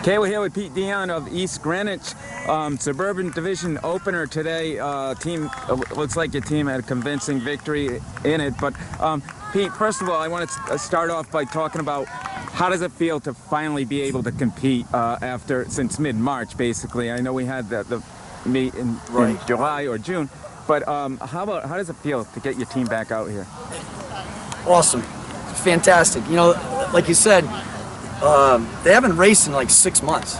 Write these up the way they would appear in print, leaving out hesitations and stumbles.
Okay, we're here with Pete Dion of East Greenwich. Suburban Division opener today. Team looks like your team had a convincing victory in it. But Pete, first of all, I want to start off by talking about how does it feel to finally be able to compete since mid-March, basically. I know we had the meet in July or June, but how does it feel to get your team back out here? Awesome, fantastic. You know, like you said, they haven't raced in like 6 months,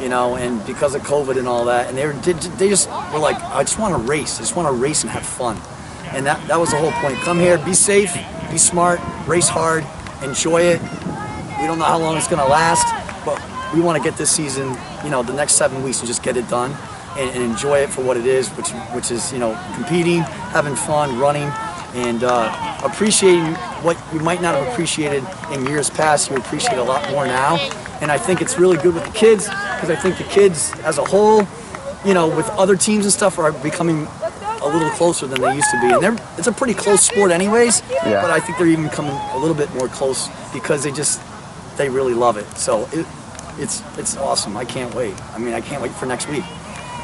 you know, and because of COVID and all that, and they just were like, I just want to race. I just want to race and have fun. And that was the whole point. Come here, be safe, be smart, race hard, enjoy it. We don't know how long it's going to last, but we want to get this season, you know, the next 7 weeks and just get it done and enjoy it for what it is, which is, you know, competing, having fun, running, and appreciating what you might not have appreciated in years past. You appreciate a lot more now, and I think it's really good with the kids, because I think the kids as a whole, you know, with other teams and stuff, are becoming a little closer than they used to be, and it's a pretty close sport anyways. Yeah. But I think they're even coming a little bit more close because they really love it. So it's awesome. I can't wait. I mean, I can't wait for next week.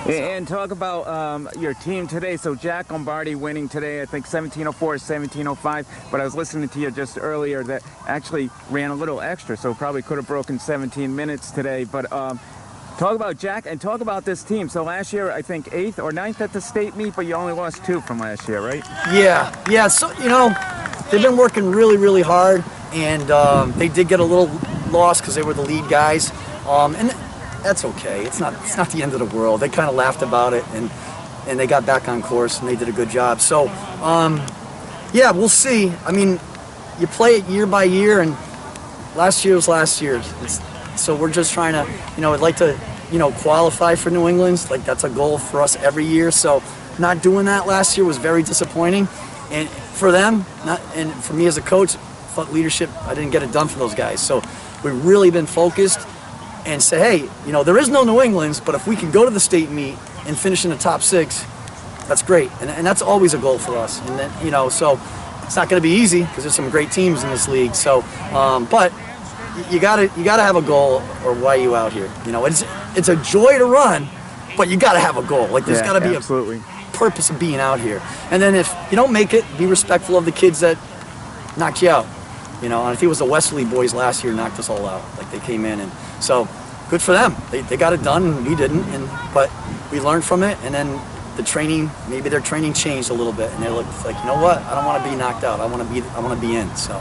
And talk about your team today. So Jack Lombardi winning today, I think 17:04, 17:05. But I was listening to you just earlier that actually ran a little extra, so probably could have broken 17 minutes today. But talk about Jack and talk about this team. So last year, I think 8th or 9th at the state meet, but you only lost 2 from last year, right? Yeah. So, you know, they've been working really, really hard, and they did get a little lost because they were the lead guys. And that's okay. It's not the end of the world. They kind of laughed about it, and they got back on course, and they did a good job. So, yeah, we'll see. I mean, you play it year by year, and last year was last year. So we're just trying to, you know, I'd like to, you know, qualify for New England's. Like, that's a goal for us every year. So not doing that last year was very disappointing, and for them, and for me as a coach, leadership, I didn't get it done for those guys. So we've really been focused and say, hey, you know, there is no New England's, but if we can go to the state meet and finish in the top 6, that's great. And that's always a goal for us. And then, you know, so it's not going to be easy because there's some great teams in this league. So, but you gotta have a goal, or why are you out here? You know, it's a joy to run, but you gotta have a goal. Like, there's gotta be a purpose of being out here. And then if you don't make it, be respectful of the kids that knocked you out. You know, and I think it was the Wesley boys last year knocked us all out. Like, they came in, and so good for them. They got it done, and we didn't. But we learned from it, and then the training, maybe their training changed a little bit, and they looked like, you know what? I don't want to be knocked out. I want to be in. So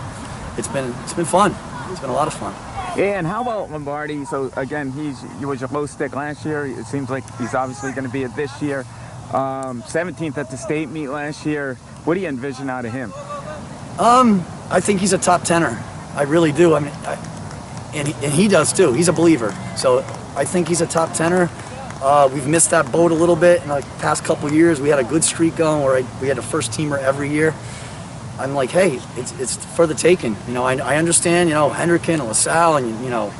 it's been fun. It's been a lot of fun. Yeah, and how about Lombardi? So again, he was your low stick last year. It seems like he's obviously going to be it this year. 17th at the state meet last year. What do you envision out of him? I think he's a top 10er. I really do. I mean, and he does too. He's a believer. So I think he's a top 10er. We've missed that boat a little bit in the past couple of years. We had a good streak going where we had a first teamer every year. I'm like, hey, it's for the taking. You know, I understand, you know, Hendricken and LaSalle and, you know,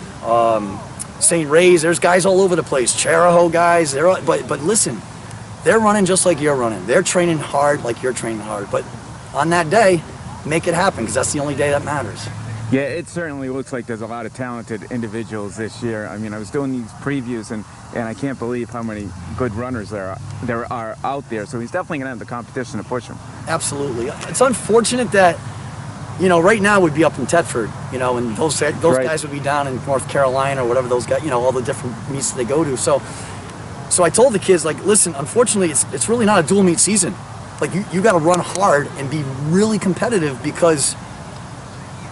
St. Ray's, there's guys all over the place. Charahoe guys, but listen, they're running just like you're running. They're training hard like you're training hard. But on that day, make it happen, because that's the only day that matters. Yeah, it certainly looks like there's a lot of talented individuals this year. I mean, I was doing these previews, and I can't believe how many good runners there are out there. So he's definitely going to have the competition to push him. Absolutely. It's unfortunate that, you know, right now we'd be up in Thetford, you know, and those guys would be down in North Carolina or whatever those guys, you know, all the different meets they go to. So I told the kids, like, listen, unfortunately, it's really not a dual meet season. Like, you got to run hard and be really competitive, because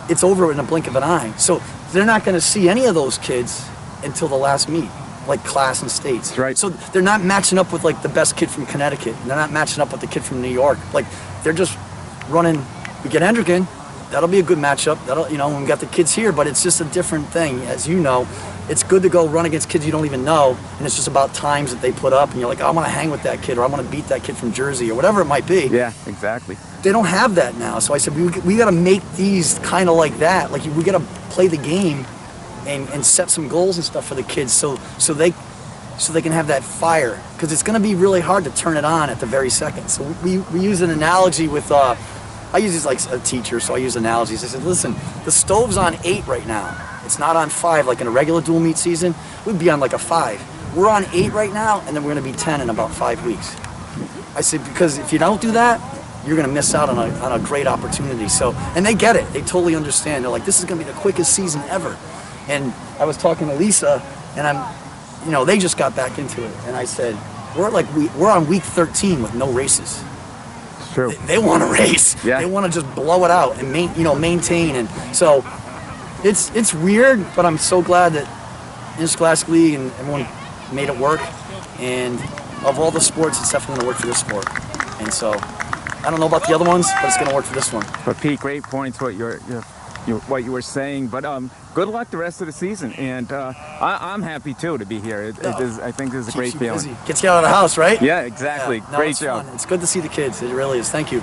it's over in a blink of an eye. So they're not going to see any of those kids until the last meet, like class and states. That's right. So they're not matching up with, like, the best kid from Connecticut. They're not matching up with the kid from New York. Like, they're just running. We get Hendricken, that'll be a good matchup. That'll, you know, when we got the kids here, but it's just a different thing, as you know. It's good to go run against kids you don't even know, and it's just about times that they put up, and you're like, oh, I want to hang with that kid, or I want to beat that kid from Jersey, or whatever it might be. Yeah, exactly. They don't have that now, so I said, we got to make these kind of like that. Like, we got to play the game and set some goals and stuff for the kids, so they can have that fire, because it's going to be really hard to turn it on at the very second. So we use an analogy with, I use this like a teacher, so I use analogies. I said, listen, the stove's on 8 right now. It's not on 5 like in a regular dual meet season. We'd be on like a 5. We're on 8 right now, and then we're going to be 10 in about 5 weeks. I said, because if you don't do that, you're going to miss out on a great opportunity. So, and they get it. They totally understand. They're like, this is going to be the quickest season ever. And I was talking to Lisa, and they just got back into it. And I said, we're on week 13 with no races. It's true. They want to race. Yeah. They want to just blow it out and maintain. And so it's weird, but I'm so glad that Interscholastic League and everyone made it work. And of all the sports, it's definitely going to work for this sport. And so I don't know about the other ones, but it's going to work for this one. But Pete, great points what what you were saying. But good luck the rest of the season, and I'm happy too to be here. I think this is a great feeling. Gets you out of the house, right? Yeah, exactly. Yeah. No, Great it's job. fun. It's good to see the kids. It really is. Thank you.